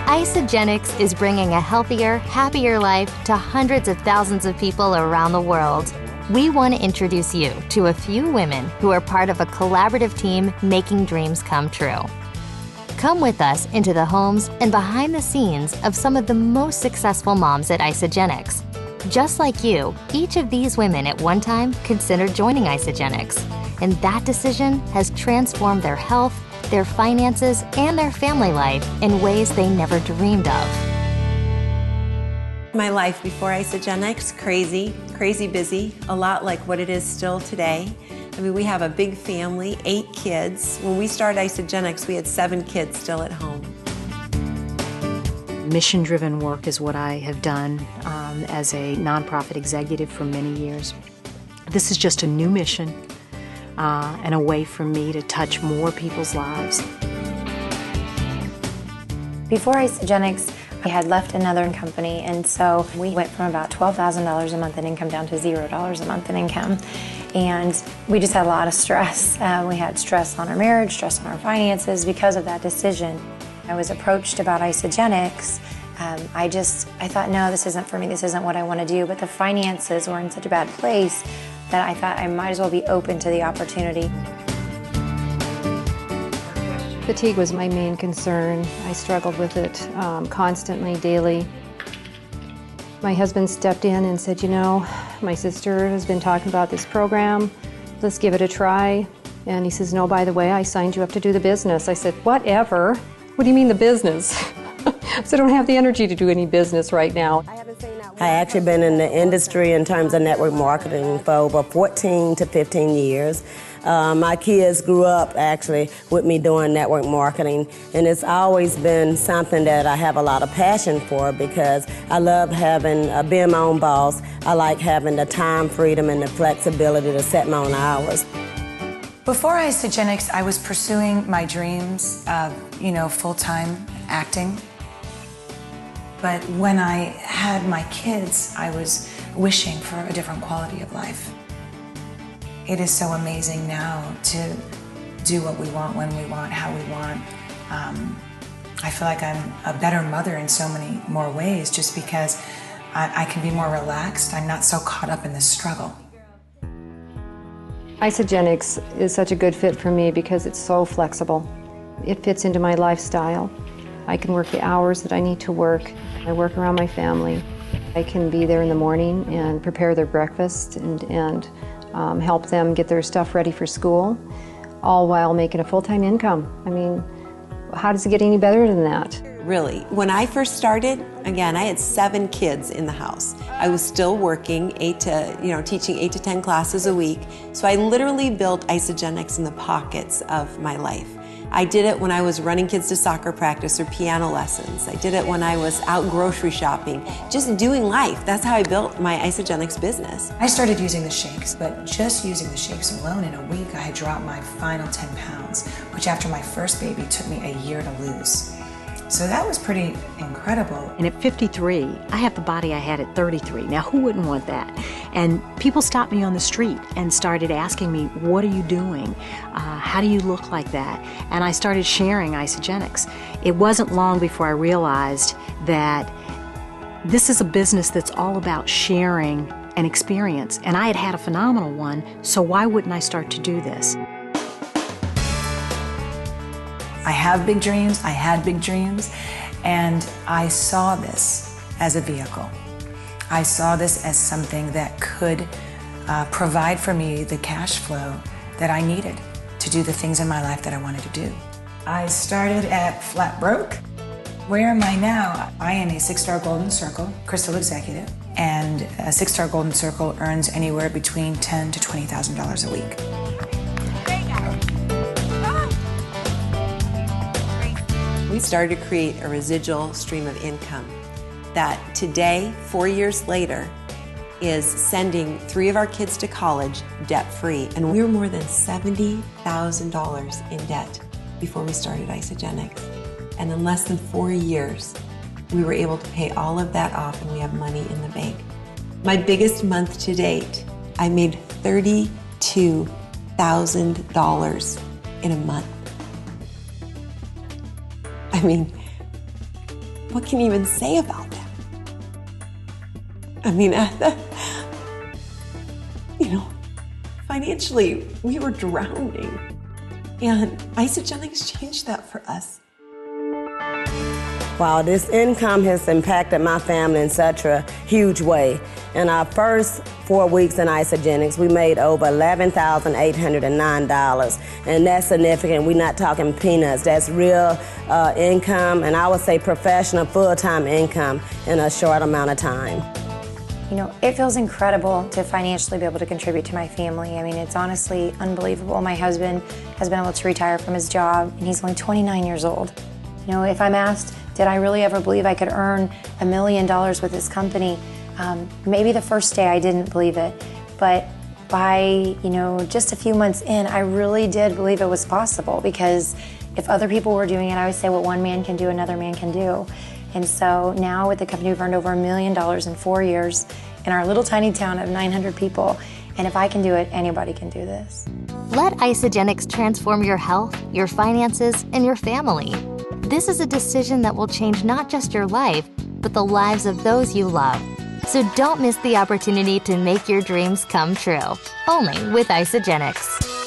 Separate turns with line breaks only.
Isagenix is bringing a healthier, happier life to hundreds of thousands of people around the world. We want to introduce you to a few women who are part of a collaborative team making dreams come true. Come with us into the homes and behind the scenes of some of the most successful moms at Isagenix. Just like you, each of these women at one time considered joining Isagenix, and that decision has transformed their health, their finances, and their family life in ways they never dreamed of.
My life before Isagenix, crazy busy, a lot like what it is still today. I mean, we have a big family, 8 kids. When we started Isagenix, we had 7 kids still at home.
Mission-driven work is what I have done as a nonprofit executive for many years. This is just a new mission and a way for me to touch more people's lives.
Before Isagenix, I had left another company, and so we went from about $12,000 a month in income down to $0 a month in income. And we just had a lot of stress. We had stress on our marriage, stress on our finances because of that decision. I was approached about Isagenix. I thought, no, this isn't for me, this isn't what I want to do, but the finances were in such a bad place that I thought I might as well be open to the opportunity.
Fatigue was my main concern. I struggled with it constantly, daily. My husband stepped in and said, you know, my sister has been talking about this program. Let's give it a try. And he says, no, by the way, I signed you up to do the business. I said, whatever. What do you mean the business? So I don't have the energy to do any business right now.
I actually been in the industry in terms of network marketing for over 14 to 15 years. My kids grew up actually with me doing network marketing, and it's always been something that I have a lot of passion for because I love being my own boss. I like having the time freedom and the flexibility to set my own hours.
Before Isagenix, I was pursuing my dreams of, full-time acting. But when I had my kids, I was wishing for a different quality of life. It is so amazing now to do what we want, when we want, how we want. I feel like I'm a better mother in so many more ways just because I can be more relaxed. I'm not so caught up in the struggle.
Isagenix is such a good fit for me because it's so flexible. It fits into my lifestyle. I can work the hours that I need to work. I work around my family. I can be there in the morning and prepare their breakfast and help them get their stuff ready for school, all while making a full-time income. I mean, how does it get any better than that?
Really, when I first started, again, I had 7 kids in the house. I was still working teaching 8 to 10 classes a week. So I literally built Isagenix in the pockets of my life. I did it when I was running kids to soccer practice or piano lessons. I did it when I was out grocery shopping, just doing life. That's how I built my Isagenix business.
I started using the shakes, but just using the shakes alone in a week, I had dropped my final 10 pounds, which after my first baby took me a year to lose. So that was pretty incredible.
And at 53, I have the body I had at 33. Now, who wouldn't want that? And people stopped me on the street and started asking me, what are you doing? How do you look like that? And I started sharing Isagenix. It wasn't long before I realized that this is a business that's all about sharing an experience. And I had had a phenomenal one, so why wouldn't I start to do this?
I have big dreams, I had big dreams, and I saw this as a vehicle. I saw this as something that could provide for me the cash flow that I needed to do the things in my life that I wanted to do. I started at flat broke. Where am I now? I am a 6-star Golden Circle Crystal Executive, and a 6-star Golden Circle earns anywhere between $10,000 to $20,000 a week.
We started to create a residual stream of income that today, 4 years later, is sending 3 of our kids to college debt-free. And we were more than $70,000 in debt before we started Isagenix. And in less than 4 years, we were able to pay all of that off and we have money in the bank. My biggest month to date, I made $32,000 in a month. I mean, what can you even say about that? I mean, you know, financially, we were drowning. And Isagenix changed that for us.
Wow, this income has impacted my family in such a huge way. In our first 4 weeks in Isagenix, we made over $11,809, and that's significant. We're not talking peanuts. That's real income, and I would say professional, full-time income in a short amount of time.
You know, it feels incredible to financially be able to contribute to my family. I mean, it's honestly unbelievable. My husband has been able to retire from his job, and he's only 29 years old. You know, if I'm asked, did I really ever believe I could earn $1 million with this company? Maybe the first day I didn't believe it, but by, you know, just a few months in, I really did believe it was possible, because if other people were doing it, I would say what one man can do, another man can do. And so now with the company, we've earned over $1 million in 4 years in our little tiny town of 900 people. And if I can do it, anybody can do this.
Let Isagenix transform your health, your finances, and your family. This is a decision that will change not just your life, but the lives of those you love. So don't miss the opportunity to make your dreams come true. Only with Isagenix.